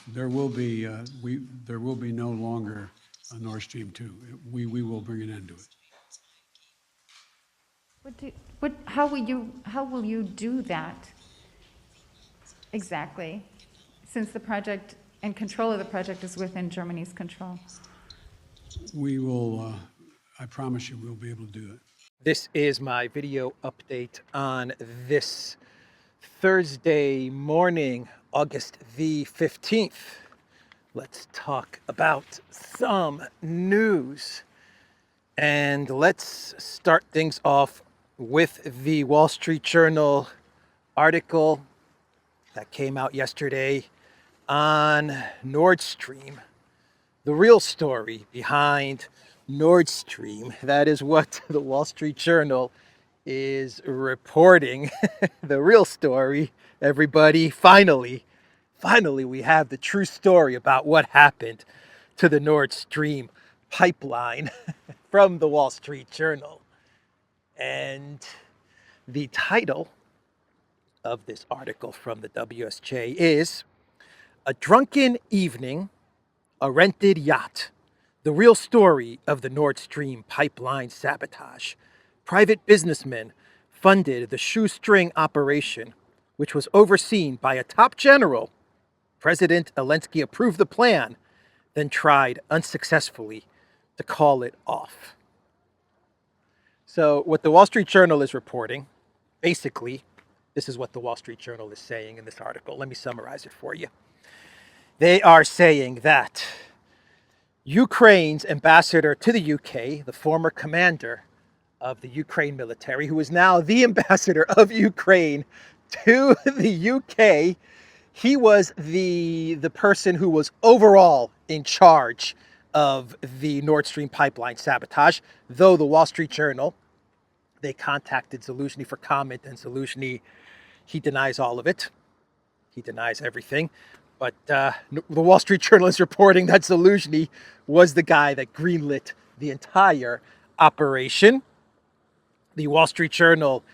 There will be there will be no longer a Nord Stream 2. We will bring an end to it. How will you do that exactly? Since the project and control of the project is within Germany's control. We will, I promise you, we'll be able to do it. This is my video update on this Thursday morning, August the 15th. Let's talk about some news. And let's start things off with the Wall Street Journal article that came out yesterday on Nord Stream. The real story behind Nord Stream. That is what the Wall Street Journal is reporting. The real story, everybody. Finally, we have the true story about what happened to the Nord Stream pipeline from the Wall Street Journal. And the title of this article from the WSJ is "A Drunken Evening, a Rented Yacht. The real story of the Nord Stream pipeline sabotage. Private businessmen funded the shoestring operation, which was overseen by a top general. President Elensky approved the plan, then tried unsuccessfully to call it off." So what the Wall Street Journal is reporting, basically, this is what the Wall Street Journal is saying in this article. Let me summarize it for you. They are saying that Ukraine's ambassador to the UK, the former commander of the Ukraine military, who is now the ambassador of Ukraine to the UK, he was the person who was overall in charge of the Nord Stream pipeline sabotage, though the Wall Street Journal, they contacted Zaluzhny for comment, and Zaluzhny, he denies all of it. He denies everything. But the Wall Street Journal is reporting that Zaluzhny was the guy that greenlit the entire operation. The Wall Street Journal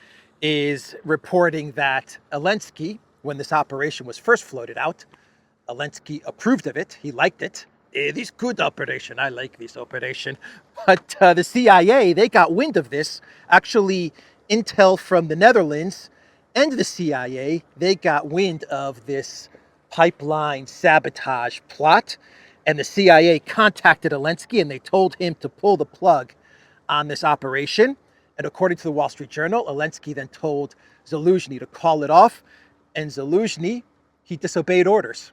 is reporting that Elensky, when this operation was first floated out, Elensky approved of it. He liked it. This good operation. I like this operation. But the CIA, they got wind of this. Actually, intel from the Netherlands and the CIA, they got wind of this pipeline sabotage plot, and the CIA contacted Elensky and they told him to pull the plug on this operation. And according to the Wall Street Journal, Elensky then told Zaluzhny to call it off, and Zaluzhny, he disobeyed orders.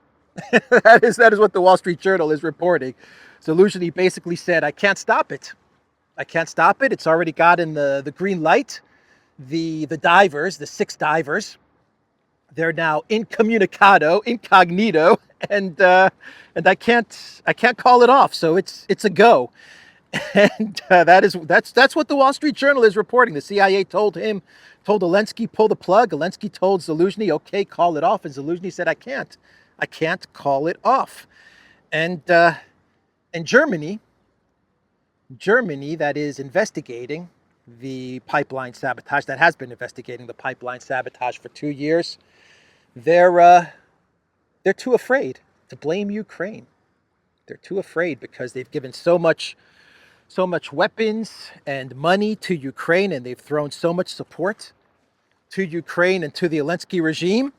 that is what the Wall Street Journal is reporting. Zaluzhny basically said, I can't stop it. I can't stop it. It's already gotten the green light. The divers, the 6 divers, they're now incognito, and I can't call it off. So it's a go, and that's what the Wall Street Journal is reporting. The CIA told Elensky pull the plug. Elensky told Zaluzhny, okay, call it off, and Zaluzhny said I can't call it off, and Germany that is investigating the pipeline sabotage, that has been investigating the pipeline sabotage for 2 years. They're too afraid to blame Ukraine. They're too afraid because they've given so much weapons and money to Ukraine, and they've thrown so much support to Ukraine and to the Elensky regime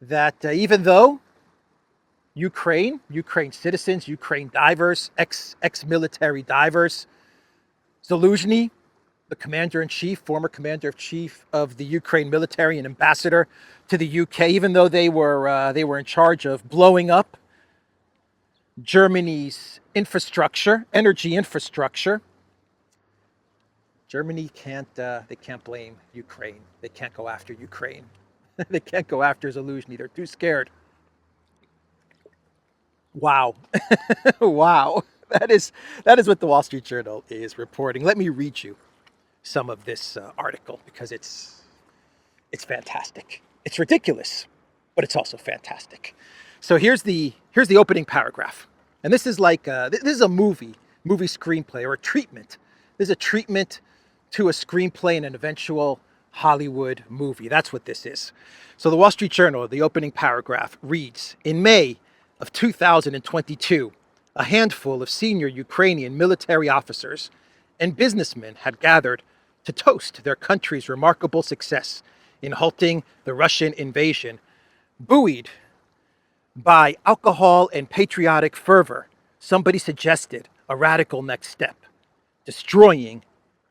that even though Ukraine citizens, Ukraine divers, ex-military divers, Zaluzhny, the commander-in-chief, former commander-in-chief of the Ukraine military and ambassador to the UK, even though they were in charge of blowing up Germany's infrastructure, energy infrastructure, Germany can't blame Ukraine. They can't go after Ukraine. They can't go after Zaluzhny. They're too scared. Wow. Wow. That is what the Wall Street Journal is reporting. Let me read you some of this article because it's fantastic. It's ridiculous, but it's also fantastic. So here's the opening paragraph, and this is like this is a movie screenplay or a treatment. This is a treatment to a screenplay in an eventual Hollywood movie. That's what this is. So the Wall Street Journal, the opening paragraph reads: in May, of 2022, a handful of senior Ukrainian military officers and businessmen had gathered to toast their country's remarkable success in halting the Russian invasion, buoyed by alcohol and patriotic fervor. Somebody suggested a radical next step: destroying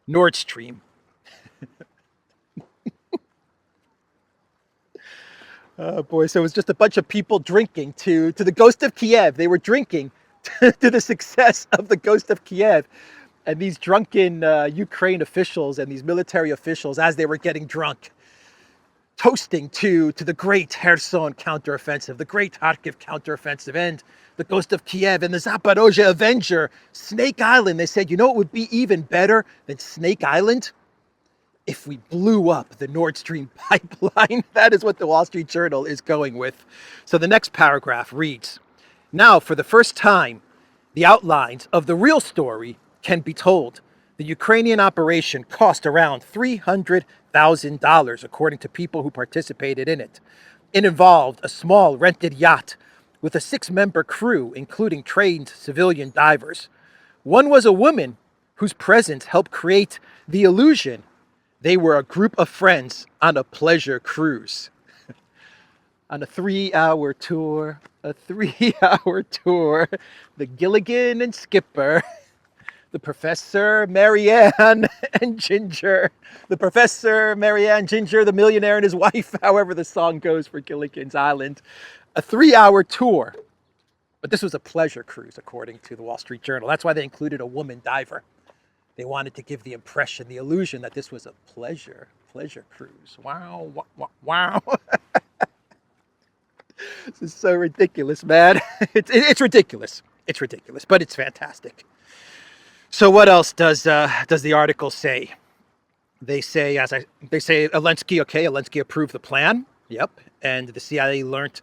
Nord Stream. Oh boy, so it was just a bunch of people drinking to the ghost of Kiev. They were drinking to the success of the ghost of Kiev. And these drunken Ukraine officials and these military officials, as they were getting drunk, toasting to the great Kherson counteroffensive, the great Kharkiv counteroffensive, and the ghost of Kiev and the Zaporozhye Avenger, Snake Island. They said, you know what would be even better than Snake Island? If we blew up the Nord Stream pipeline. That is what the Wall Street Journal is going with. So the next paragraph reads, now for the first time, the outlines of the real story can be told. The Ukrainian operation cost around $300,000, according to people who participated in it. It involved a small rented yacht with a 6-member crew, including trained civilian divers. One was a woman whose presence helped create the illusion they were a group of friends on a pleasure cruise. On a 3-hour tour, the Gilligan and Skipper, the Professor, Marianne, and Ginger. The Professor, Marianne, Ginger, the millionaire and his wife, however the song goes for Gilligan's Island. A 3-hour tour. But this was a pleasure cruise, according to the Wall Street Journal. That's why they included a woman diver. They wanted to give the impression, the illusion that this was a pleasure cruise. Wow, wow. This is so ridiculous, man. It's ridiculous. It's ridiculous, but it's fantastic. So what else does the article say? They say Elensky approved the plan. Yep, and the CIA learned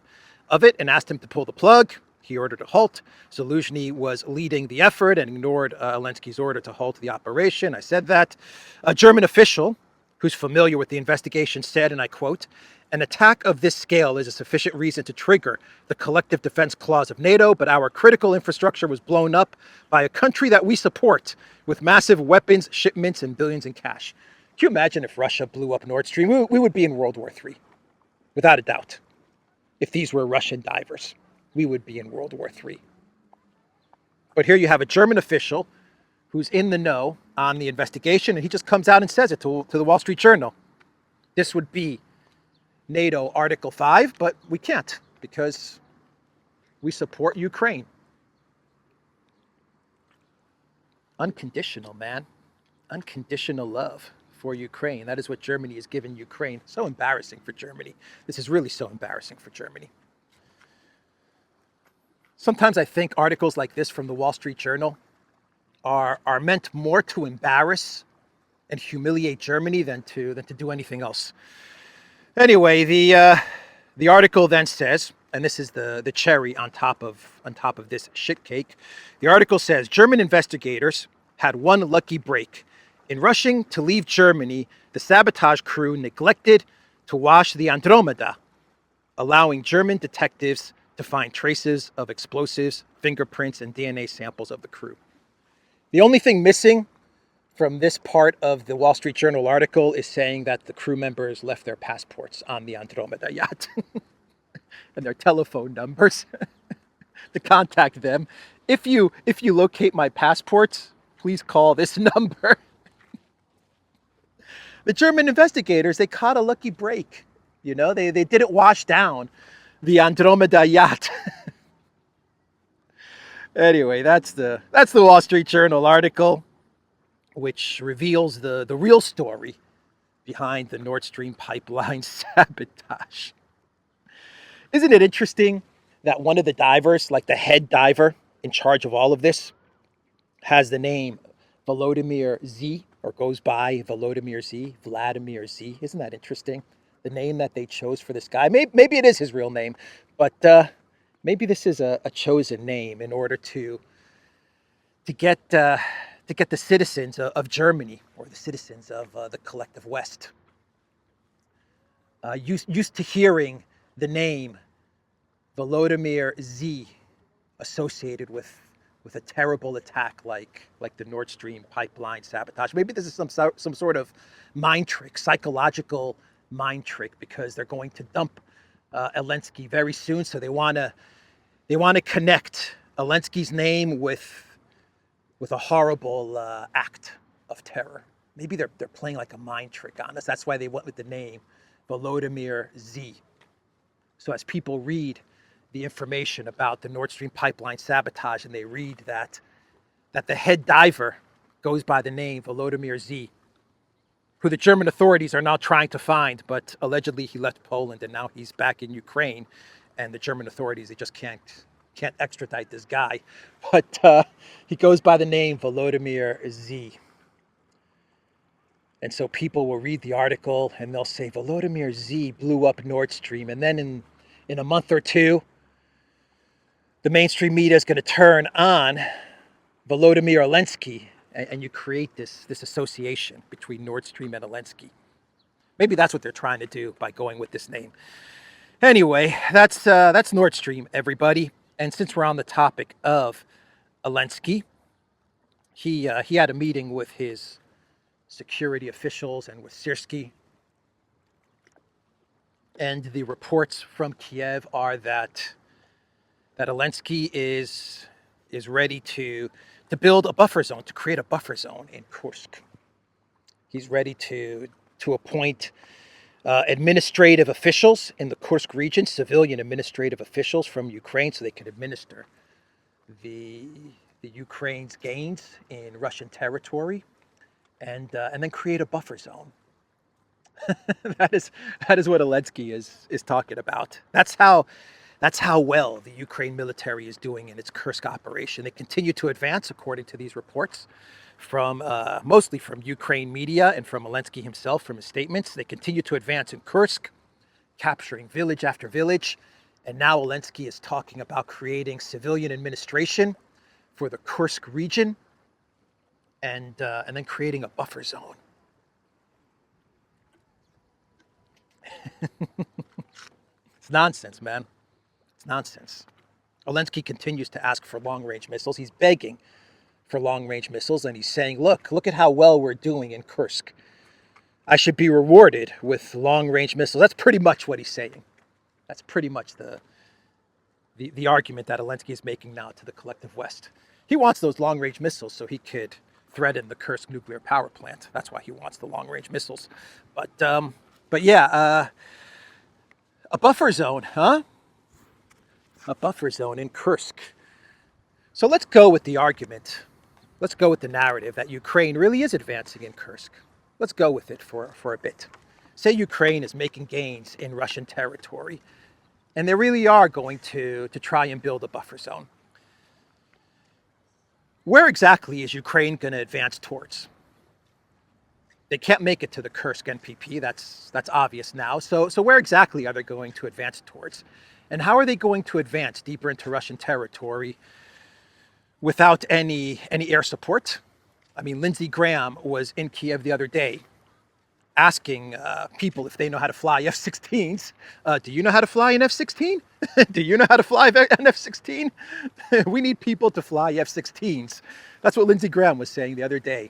of it and asked him to pull the plug. He ordered a halt. Zaluzhny was leading the effort and ignored Elensky's order to halt the operation. I said that. A German official who's familiar with the investigation said, and I quote, an attack of this scale is a sufficient reason to trigger the collective defense clause of NATO, but our critical infrastructure was blown up by a country that we support with massive weapons, shipments, and billions in cash. Can you imagine if Russia blew up Nord Stream? We would be in World War III, without a doubt. If these were Russian divers, we would be in World War III. But here you have a German official who's in the know on the investigation, and he just comes out and says it to the Wall Street Journal. This would be NATO Article 5, but we can't because we support Ukraine. Unconditional, man. Unconditional love for Ukraine. That is what Germany has given Ukraine. So embarrassing for Germany. This is really so embarrassing for Germany. Sometimes I think articles like this from the Wall Street Journal are meant more to embarrass and humiliate Germany than to do anything else. Anyway, the article then says, and this is the cherry on top of this shit cake. The article says German investigators had one lucky break. In rushing to leave Germany, the sabotage crew neglected to wash the Andromeda, allowing German detectives to find traces of explosives, fingerprints, and DNA samples of the crew. The only thing missing from this part of the Wall Street Journal article is saying that the crew members left their passports on the Andromeda yacht and their telephone numbers to contact them. If you locate my passports, please call this number. The German investigators, they caught a lucky break. You know, they didn't wash down the Andromeda yacht. Anyway, that's the Wall Street Journal article, which reveals the real story behind the Nord Stream pipeline sabotage. Isn't it interesting that one of the divers, like the head diver in charge of all of this, has the name Volodymyr Z, or goes by Volodymyr Z, Vladimir Z? Isn't that interesting? The name that they chose for this guy. Maybe it is his real name, but maybe this is a chosen name in order to get the citizens of Germany, or the citizens of the collective West, used to hearing the name Volodymyr Z associated with a terrible attack like the Nord Stream pipeline sabotage. Maybe this is some sort of mind trick, psychological mind trick, because they're going to dump Elensky very soon, so they want to connect Elensky's name with a horrible act of terror. Maybe they're playing like a mind trick on us. That's why they went with the name Volodymyr Z. So as people read the information about the Nord Stream pipeline sabotage, and they read that the head diver goes by the name Volodymyr Z, who the German authorities are now trying to find, but allegedly he left Poland and now he's back in Ukraine, and the German authorities, they just can't extradite this guy. But he goes by the name Volodymyr Z. And so people will read the article and they'll say Volodymyr Z blew up Nord Stream, and then in a month or two, the mainstream media is going to turn on Volodymyr Elensky, and you create this association between Nord Stream and Elensky. Maybe that's what they're trying to do by going with this name. Anyway, that's Nord Stream, everybody. And since we're on the topic of Elensky, he had a meeting with his security officials and with Syrskyi. And the reports from Kiev are that Elensky is ready to build a buffer zone, to create a buffer zone in Kursk. He's ready to appoint administrative officials in the Kursk region, civilian administrative officials from Ukraine, so they can administer the Ukraine's gains in Russian territory, and then create a buffer zone. that is what Elensky is talking about. That's how well the Ukraine military is doing in its Kursk operation. They continue to advance, according to these reports, from mostly from Ukraine media and from Elensky himself, from his statements. They continue to advance in Kursk, capturing village after village. And now Elensky is talking about creating civilian administration for the Kursk region, and then creating a buffer zone. It's nonsense, man. It's nonsense. Elensky continues to ask for long-range missiles. He's begging for long-range missiles, and he's saying, look at how well we're doing in Kursk. I should be rewarded with long-range missiles. That's pretty much what he's saying. That's pretty much the argument that Elensky is making now to the collective West. He wants those long-range missiles so he could threaten the Kursk nuclear power plant. That's why he wants the long-range missiles. But yeah, a buffer zone, huh? A buffer zone in Kursk. So let's go with the argument. Let's go with the narrative that Ukraine really is advancing in Kursk. Let's go with it for a bit. Say Ukraine is making gains in Russian territory, and they really are going to try and build a buffer zone. Where exactly is Ukraine going to advance towards? They can't make it to the Kursk NPP. That's obvious now. So where exactly are they going to advance towards? And how are they going to advance deeper into Russian territory without any air support? I mean, Lindsey Graham was in Kiev the other day asking people if they know how to fly F-16s. Do you know how to fly an F-16? Do you know how to fly an F-16? We need people to fly F-16s. That's what Lindsey Graham was saying the other day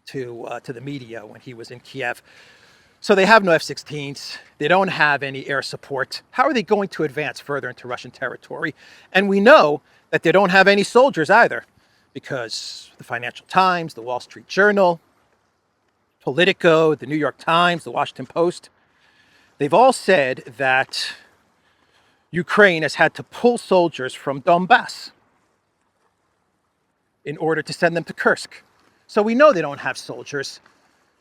to the media when he was in Kiev. So they have no F-16s. They don't have any air support. How are they going to advance further into Russian territory? And we know that they don't have any soldiers either, because the Financial Times, the Wall Street Journal, Politico, the New York Times, the Washington Post, they've all said that Ukraine has had to pull soldiers from Donbass in order to send them to Kursk. So we know they don't have soldiers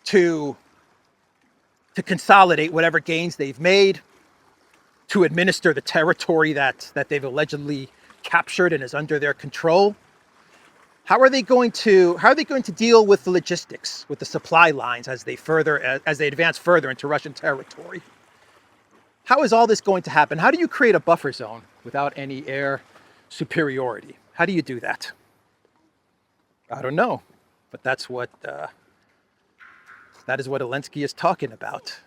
to consolidate whatever gains they've made, to administer the territory that they've allegedly captured and is under their control. How are they going to deal with the logistics, with the supply lines as they advance further into Russian territory? How is all this going to happen? How do you create a buffer zone without any air superiority? How do you do that? I don't know, but that is what Elensky is talking about.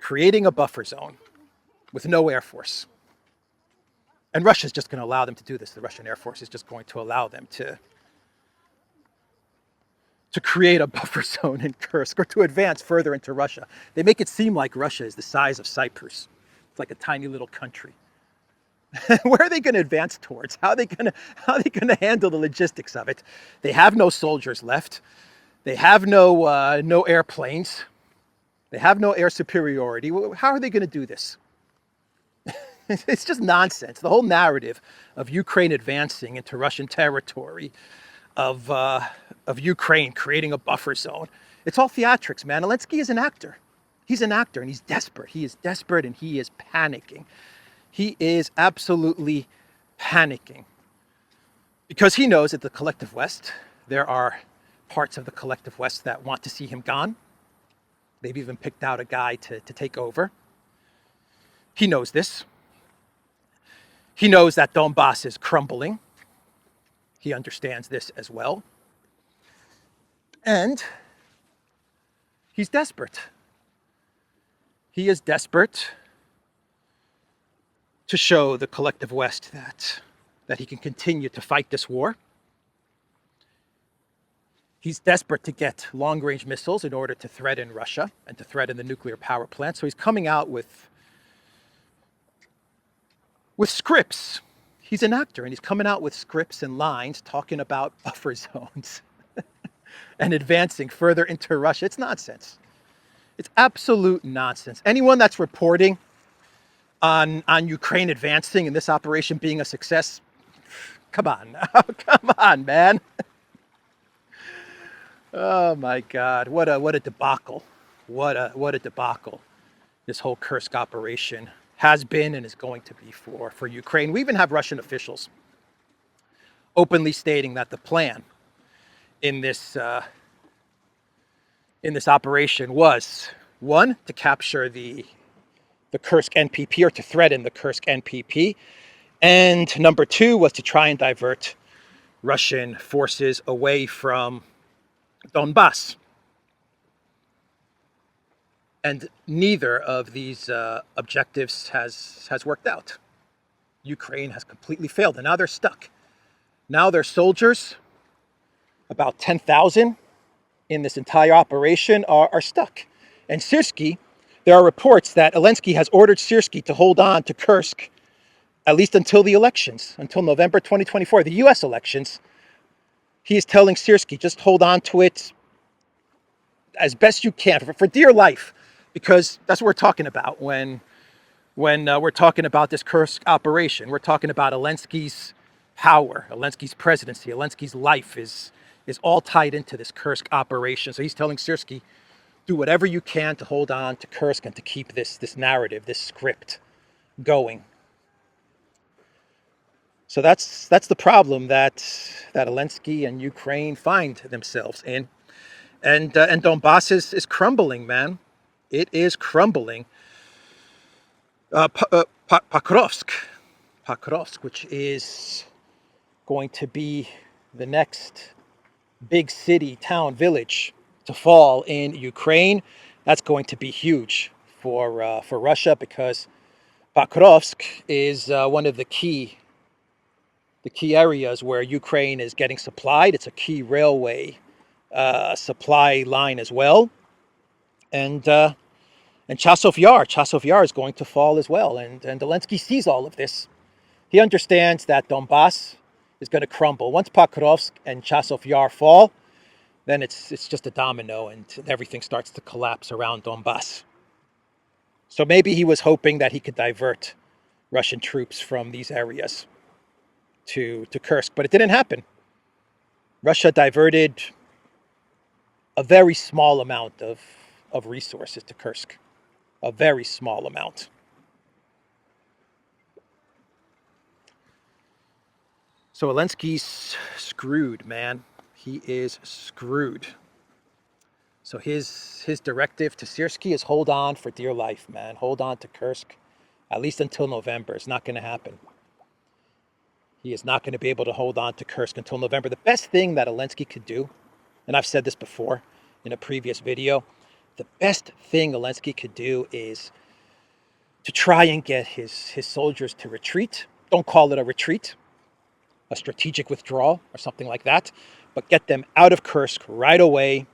Creating a buffer zone with no air force. And Russia's just going to allow them to do this. The Russian Air Force is just going to allow them to create a buffer zone in Kursk or to advance further into Russia. They make it seem like Russia is the size of Cyprus. It's like a tiny little country. Where are they going to advance towards? How are they going to handle the logistics of it? They have no soldiers left. They have no airplanes. They have no air superiority. How are they going to do this? It's just nonsense. The whole narrative of Ukraine advancing into Russian territory, of Ukraine creating a buffer zone, it's all theatrics, man. Elensky is an actor. He's an actor, and he's desperate. He is desperate, and he is panicking. He is absolutely panicking because he knows that the collective West, there are parts of the collective West that want to see him gone. They've even picked out a guy to take over. He knows this. He knows that Donbass is crumbling. He understands this as well. And he's desperate. He is desperate to show the collective West that he can continue to fight this war. He's desperate to get long-range missiles in order to threaten Russia and to threaten the nuclear power plant. So he's coming out with scripts. He's an actor, and he's coming out with scripts and lines talking about buffer zones and advancing further into Russia. It's nonsense. It's absolute nonsense. Anyone that's reporting on Ukraine advancing and this operation being a success, come on now. Come on, man. Oh my God, what a debacle. What a debacle this whole Kursk operation has been and is going to be for Ukraine. We even have Russian officials openly stating that the plan in this operation was, one, to capture the Kursk NPP, or to threaten the Kursk NPP, and number two was to try and divert Russian forces away from Donbass. And neither of these objectives has worked out. Ukraine has completely failed, and now they're stuck. Now their soldiers, about 10,000 in this entire operation, are stuck. And Syrskyi, there are reports that Elensky has ordered Syrskyi to hold on to Kursk at least until the elections, until November 2024, the US elections. He is telling Syrskyi, just hold on to it as best you can, for dear life, because that's what we're talking about when we're talking about this Kursk operation. We're talking about Elensky's power, Elensky's presidency, Elensky's life is all tied into this Kursk operation. So he's telling Syrskyi, do whatever you can to hold on to Kursk and to keep this narrative, this script going. So that's the problem that Elensky and Ukraine find themselves in. And Donbass is crumbling, man. It is crumbling. Pokrovsk, which is going to be the next big city, town, village to fall in Ukraine. That's going to be huge for Russia, because Pokrovsk is one of the key areas where Ukraine is getting supplied. It's a key railway supply line as well. And Chasov Yar is going to fall as well. And Elensky sees all of this. He understands that Donbass is going to crumble. Once Pokrovsk and Chasov Yar fall, then it's just a domino, and everything starts to collapse around Donbass. So maybe he was hoping that he could divert Russian troops from these areas to Kursk, but it didn't happen. Russia diverted a very small amount of resources to Kursk, a very small amount. So Elensky's screwed, man. He is screwed. So his directive to Syrskyi is hold on for dear life, man. Hold on to Kursk, at least until November. It's not going to happen. He is not going to be able to hold on to Kursk until November. The best thing that Elensky could do, and I've said this before in a previous video, the best thing Elensky could do is to try and get his soldiers to retreat Don't call it a retreat, a strategic withdrawal or something like that, but get them out of Kursk right away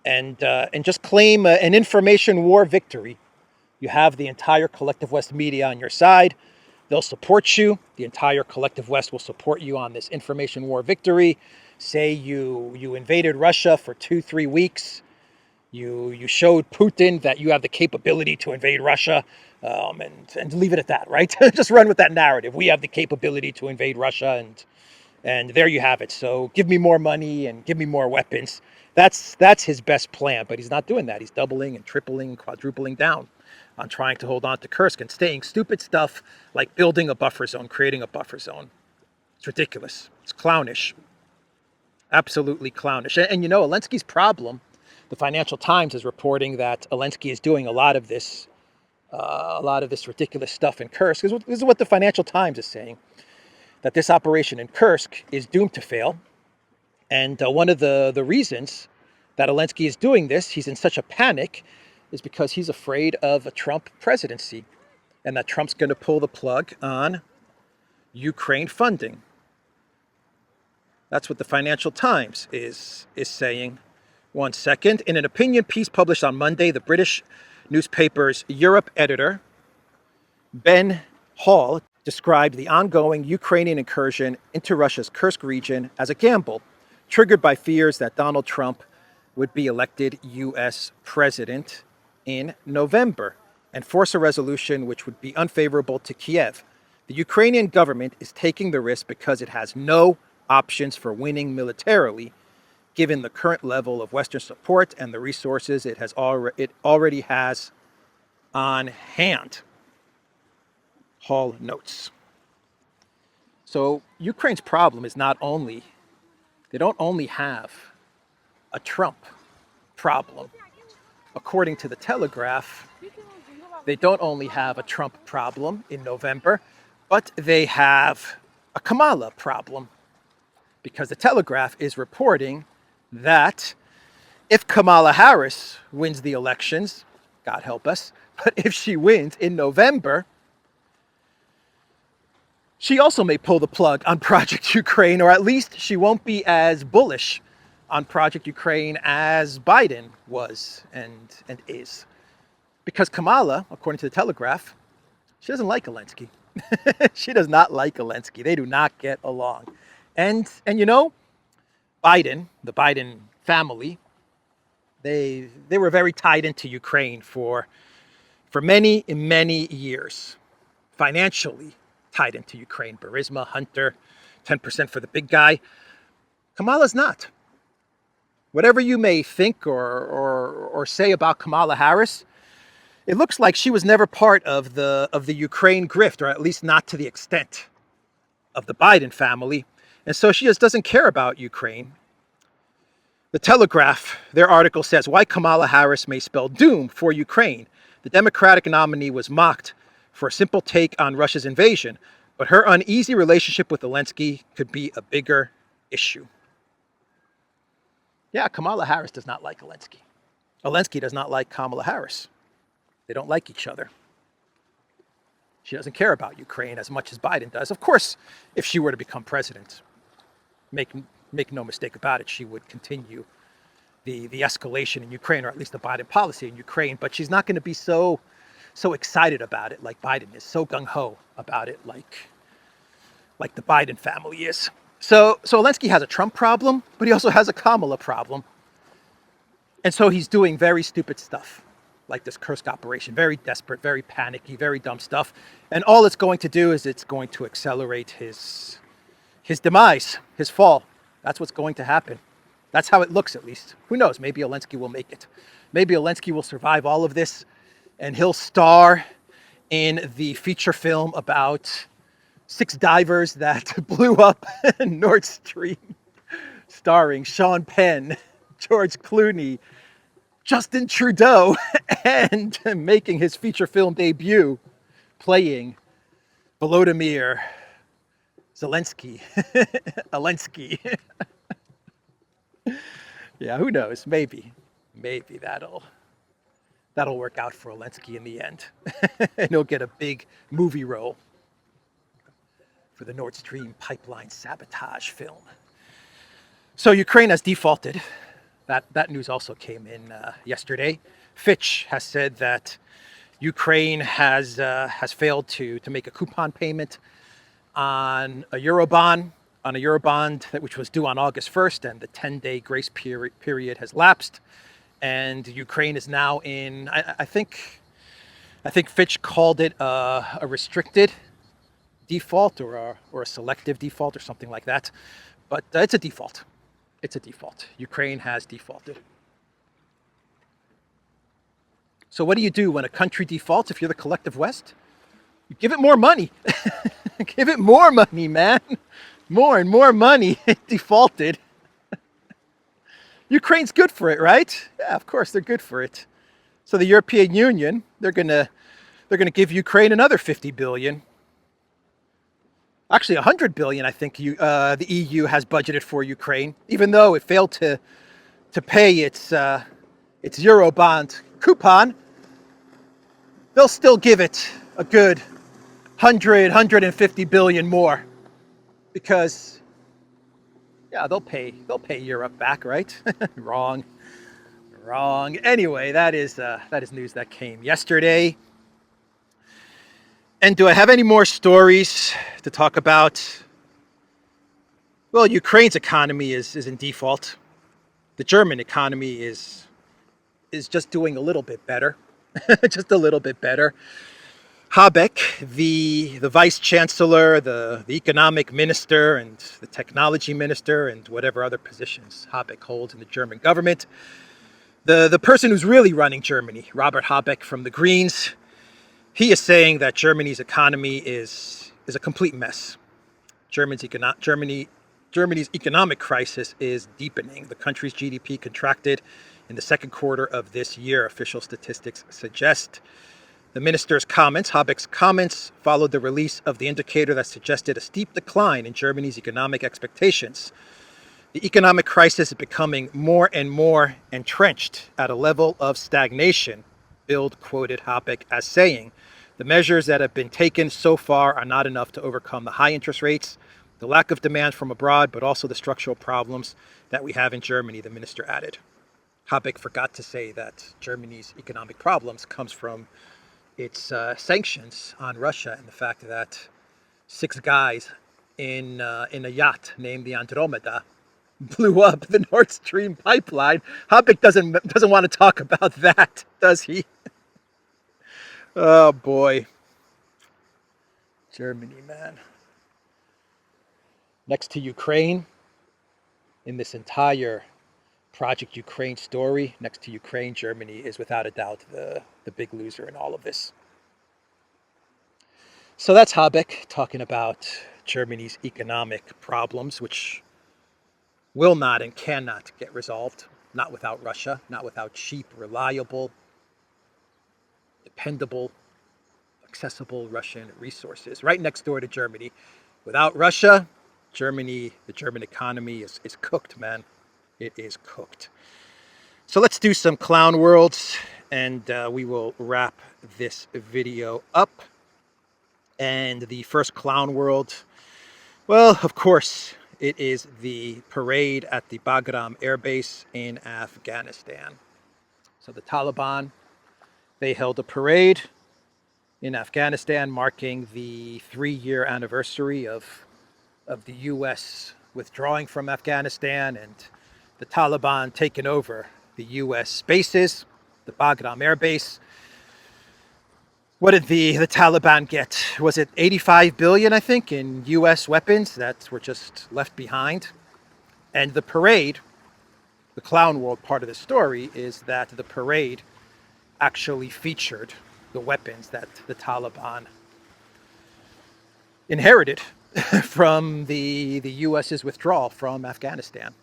and just claim an information war victory. You have the entire Collective West media on your side. They'll support you. The entire Collective West will support you on this information war victory. Say you invaded Russia for 2-3 weeks. You showed Putin that you have the capability to invade Russia, and leave it at that, right? Just run with that narrative. We have the capability to invade Russia, and there you have it. So give me more money and give me more weapons. That's his best plan, but he's not doing that. He's doubling and tripling and quadrupling down on trying to hold on to Kursk and saying stupid stuff like building a buffer zone, creating a buffer zone. It's ridiculous. It's clownish. Absolutely clownish. And you know, Elensky's problem, the Financial Times is reporting that Elensky is doing a lot of this ridiculous stuff in Kursk. This is what the Financial Times is saying, that this operation in Kursk is doomed to fail. And one of the reasons that Elensky is doing this, he's in such a panic, is because he's afraid of a Trump presidency and that Trump's going to pull the plug on Ukraine funding. That's what the Financial Times is saying. One second. In an opinion piece published on Monday, the British newspaper's Europe editor, Ben Hall, described the ongoing Ukrainian incursion into Russia's Kursk region as a gamble, triggered by fears that Donald Trump would be elected U.S. president in November and force a resolution which would be unfavorable to Kiev. The Ukrainian government is taking the risk because it has no options for winning militarily, given the current level of Western support and the resources it already has on hand, Hall notes. So Ukraine's problem is not only, they don't only have a Trump problem. According to the Telegraph, they don't only have a Trump problem in November, but they have a Kamala problem. Because the Telegraph is reporting that if Kamala Harris wins the elections, God help us, but if she wins in November, she also may pull the plug on Project Ukraine, or at least she won't be as bullish on Project Ukraine as Biden was and is. Because Kamala, according to the Telegraph, she doesn't like Elensky. She does not like Elensky. They do not get along. And you know, Biden, the Biden family, they were very tied into Ukraine for many years, financially tied into Ukraine. Burisma, Hunter, 10% for the big guy. Kamala's not. Whatever you may think or say about Kamala Harris, it looks like she was never part of the Ukraine grift, or at least not to the extent of the Biden family. And so she just doesn't care about Ukraine. The Telegraph, their article says, why Kamala Harris may spell doom for Ukraine. The Democratic nominee was mocked for a simple take on Russia's invasion, but her uneasy relationship with Elensky could be a bigger issue. Yeah, Kamala Harris does not like Elensky. Elensky does not like Kamala Harris. They don't like each other. She doesn't care about Ukraine as much as Biden does. Of course, if she were to become president, make no mistake about it, she would continue the escalation in Ukraine, or at least the Biden policy in Ukraine. But she's not going to be so excited about it like Biden is, so gung-ho about it like the Biden family is. So Elensky has a Trump problem, but he also has a Kamala problem. And so he's doing very stupid stuff, like this Kursk operation, very desperate, very panicky, very dumb stuff. And all it's going to do is it's going to accelerate his demise, his fall. That's what's going to happen. That's how it looks, at least. Who knows? Maybe Elensky will make it. Maybe Elensky will survive all of this, and he'll star in the feature film about 6 divers that blew up Nord Stream, starring Sean Penn, George Clooney, Justin Trudeau, and making his feature film debut, playing Volodymyr Zelensky. Elensky. Yeah, who knows? Maybe that'll work out for Elensky in the end. And he'll get a big movie role. for the Nord Stream pipeline sabotage film. So Ukraine has defaulted. That news also came in yesterday. Fitch has said that Ukraine has failed to make a coupon payment on a Eurobond, which was due on August 1st, and the 10-day grace period has lapsed. And Ukraine is now in, I think Fitch called it a restricted default or a selective default or something like that. But it's a default. It's a default. Ukraine has defaulted. So what do you do when a country defaults if you're the collective West? You give it more money. Give it more money, man. More and more money. It defaulted. Ukraine's good for it, right? Yeah, of course they're good for it. So the European Union, they're gonna give Ukraine another 50 billion. Actually, 100 billion, I think the EU has budgeted for Ukraine, even though it failed to pay its Eurobond coupon. They'll still give it a good 150 billion more, because yeah, they'll pay Europe back, right? Wrong. Anyway, that is news that came yesterday. And do I have any more stories to talk about? Well, Ukraine's economy is in default. The German economy is just doing a little bit better. Just a little bit better. Habeck, the vice chancellor, the economic minister, and the technology minister, and whatever other positions Habeck holds in the German government. The person who's really running Germany, Robert Habeck from the Greens, he is saying that Germany's economy is a complete mess. Germany's economic crisis is deepening. The country's GDP contracted in the second quarter of this year, official statistics suggest. The minister's comments, Habeck's comments, followed the release of the indicator that suggested a steep decline in Germany's economic expectations. The economic crisis is becoming more and more entrenched at a level of stagnation, Bild quoted Habeck as saying. The measures that have been taken so far are not enough to overcome the high interest rates, the lack of demand from abroad, but also the structural problems that we have in Germany, the minister added. Habeck forgot to say that Germany's economic problems comes from its sanctions on Russia and the fact that 6 guys in a yacht named the Andromeda blew up the Nord Stream pipeline. Habeck doesn't want to talk about that, does he? Oh boy. Germany, man. Next to Ukraine, in this entire Project Ukraine story, next to Ukraine, Germany is without a doubt the big loser in all of this. So that's Habeck talking about Germany's economic problems, which will not and cannot get resolved, not without Russia, not without cheap, reliable, dependable, accessible Russian resources. Right next door to Germany. Without Russia, the German economy is cooked, man. It is cooked. So let's do some clown worlds, and we will wrap this video up. And the first clown world, well, of course, it is the parade at the Bagram Air Base in Afghanistan. So the Taliban, they held a parade in Afghanistan marking the 3-year anniversary of the U.S. withdrawing from Afghanistan and the Taliban taking over the U.S. bases, the Bagram Air Base. What did the Taliban get? Was it 85 billion, I think, in U.S. weapons that were just left behind? And the parade, the clown world part of the story, is that the parade actually featured the weapons that the Taliban inherited from the U.S.'s withdrawal from Afghanistan.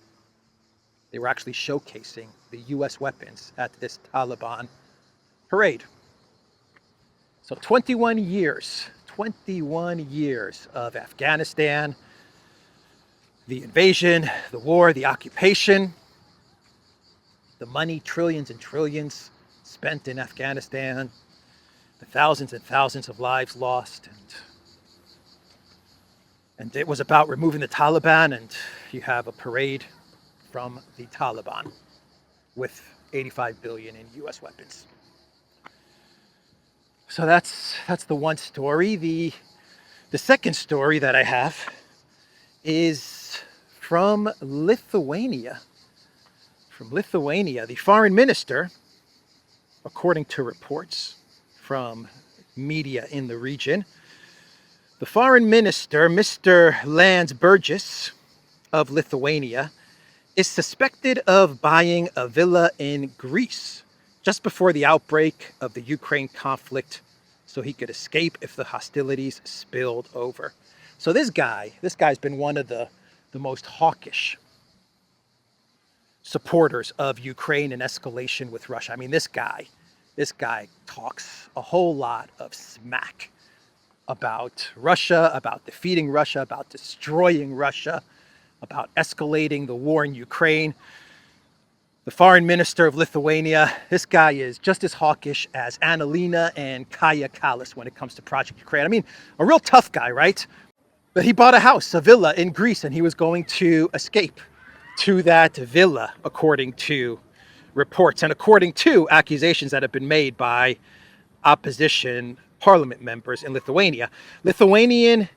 They were actually showcasing the U.S. weapons at this Taliban parade. So 21 years of Afghanistan, the invasion, the war, the occupation, the money, trillions and trillions spent in Afghanistan, the thousands and thousands of lives lost, and And it was about removing the Taliban, and you have a parade from the Taliban with 85 billion in US weapons. So that's the one story. The second story that I have is from Lithuania. From Lithuania, the foreign minister, according to reports from media in the region, the foreign minister, Mr. Landsbergis of Lithuania, is suspected of buying a villa in Greece just before the outbreak of the Ukraine conflict so he could escape if the hostilities spilled over. So this guy's been one of the most hawkish supporters of Ukraine and escalation with Russia. I mean, this guy talks a whole lot of smack about Russia, about defeating Russia, about destroying Russia, about escalating the war in Ukraine. The foreign minister of Lithuania, this guy is just as hawkish as Annalena and Kaya Kallas when it comes to Project Ukraine. I mean, a real tough guy, right? But he bought a house, a villa in Greece, and he was going to escape to that villa, according to reports and according to accusations that have been made by opposition parliament members in Lithuania. Lithuanian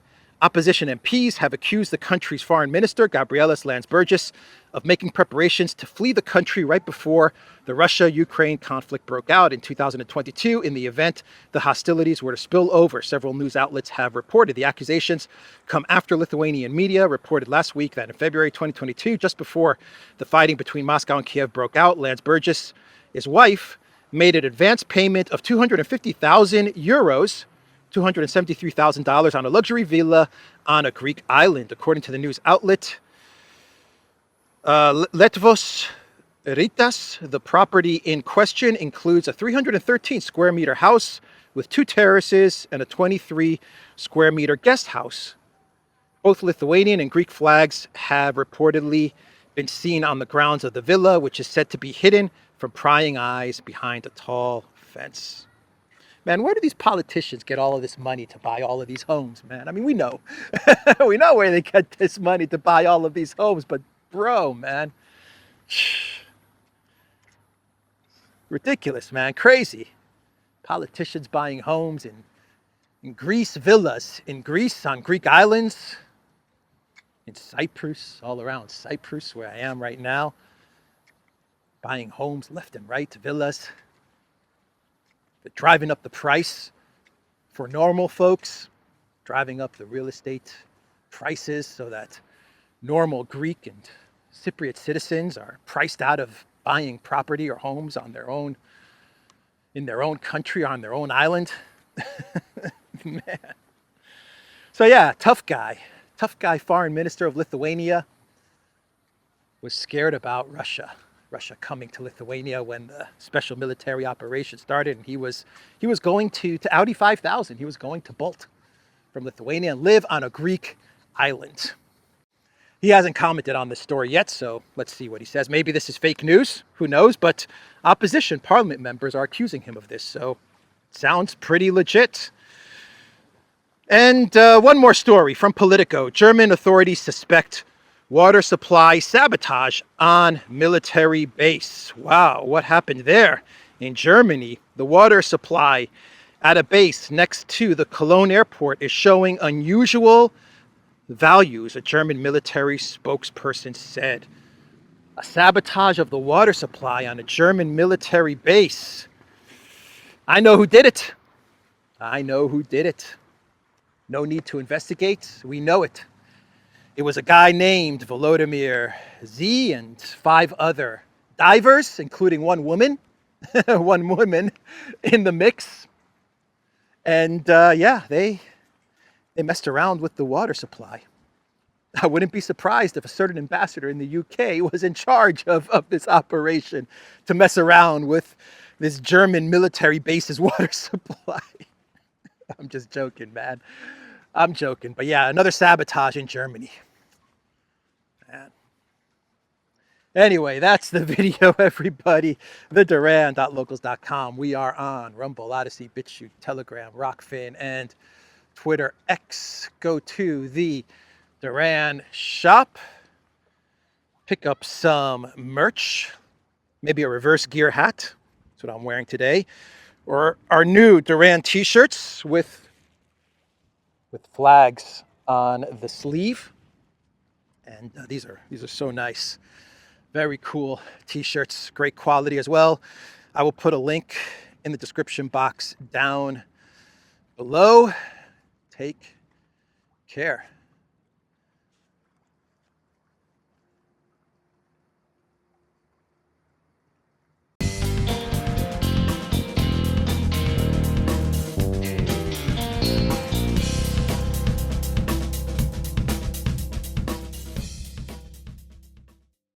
opposition MPs have accused the country's foreign minister, Gabrielius Landsbergis, of making preparations to flee the country right before the Russia-Ukraine conflict broke out in 2022. In the event the hostilities were to spill over, several news outlets have reported. The accusations come after Lithuanian media reported last week that in February 2022, just before the fighting between Moscow and Kiev broke out, Landsbergis, his wife, made an advance payment of 250,000 euros, $273,000 on a luxury villa on a Greek island. According to the news outlet Lietuvos Rytas, the property in question includes a 313 square meter house with 2 terraces and a 23 square meter guest house. Both Lithuanian and Greek flags have reportedly been seen on the grounds of the villa, which is said to be hidden from prying eyes behind a tall fence. Man, where do these politicians get all of this money to buy all of these homes, man? I mean, we know. We know where they get this money to buy all of these homes, but bro, man. Ridiculous, man. Crazy. Politicians buying homes in Greece, villas in Greece, on Greek islands, in Cyprus, all around Cyprus, where I am right now. Buying homes left and right, villas. They're driving up the price for normal folks, driving up the real estate prices so that normal Greek and Cypriot citizens are priced out of buying property or homes on their own, in their own country, on their own island. Man. So yeah, tough guy, foreign minister of Lithuania was scared about Russia coming to Lithuania when the special military operation started, and he was going to Audi 5000. He was going to bolt from Lithuania and live on a Greek island. He hasn't commented on this story yet, so let's see what he says. Maybe this is fake news, who knows? But opposition parliament members are accusing him of this, so it sounds pretty legit. And one more story from Politico. German authorities suspect water supply sabotage on military base. Wow, what happened there? In Germany, the water supply at a base next to the Cologne airport is showing unusual values, a German military spokesperson said. A sabotage of the water supply on a German military base. I know who did it. No need to investigate. We know it. It was a guy named Volodymyr Z and 5 other divers, including one woman, in the mix. And they messed around with the water supply. I wouldn't be surprised if a certain ambassador in the UK was in charge of this operation to mess around with this German military base's water supply. I'm just joking, man. I'm joking. But yeah, another sabotage in Germany. Man. Anyway, that's the video, everybody. TheDuran.locals.com. We are on Rumble, ODYSEE, BitChute, Telegram, Rockfin, and Twitter X. Go to the Duran shop, pick up some merch, maybe a reverse gear hat. That's what I'm wearing today. Or our new Duran t-shirts with flags on the sleeve. And these are so nice. Very cool t-shirts, great quality as well. I will put a link in the description box down below. Take care.